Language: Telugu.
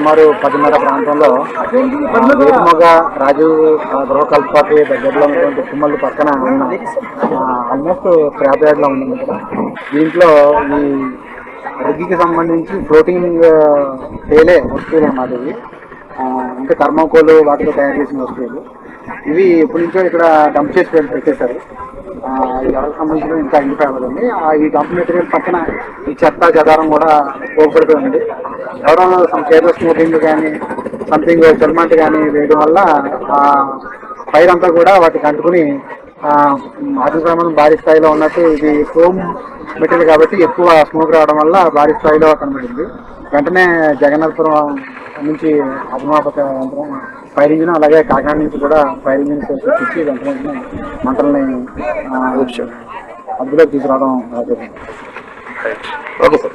సుమారు 10:30 ప్రాంతంలో వేరుమొగ రాజీవ్ గృహకల్పకి దగ్గరలో ఉన్నటువంటి తుమ్మల పక్కన ఉన్న ఆల్మోస్ట్ స్క్రాప్ యార్డ్లో ఉంది ఇక్కడ. దీంట్లో ఈ రిగ్గికి సంబంధించి ఫ్లోటింగ్ తేలే వస్తువులు అన్నమాట ఇవి. అంటే థర్మాకోల్ వాటితో తయారు చేసిన వస్తువులు ఇవి ఎప్పటి నుంచో ఇక్కడ డంప్ చేసి పెట్టేశారు. ఎవరికి సంబంధించిన ఇంకా ఇంటిపై అవ్వదండి. ఈ డంప్ మెటీరియల్ పక్కన ఈ చెత్త చెదారం కూడా పోగొడుతూ ఉంది. ఎవరో కేర్లెస్ స్మోకింగ్ కానీ సంథింగ్ సెల్మెంట్ కానీ వేయడం వల్ల ఫైర్ అంతా కూడా వాటికి అంటుకుని అగ్ని ప్రమాదం భారీ స్థాయిలో ఉన్నట్టు. ఇది ఫోమ్ మెటీరియల్ కాబట్టి ఎక్కువ స్మోక్ రావడం వల్ల భారీ స్థాయిలో కనబడింది. వెంటనే జగన్నాథపురం నుంచి అగ్నిమాపక యంత్రం ఫైర్ ఇంజిన్, అలాగే కాకినాడ నుంచి కూడా ఫైర్ ఇంజిన్స్ తెచ్చి వెంటనే మంటల్ని అదుపులోకి తీసుకురావడం జరిగింది. Okay sir.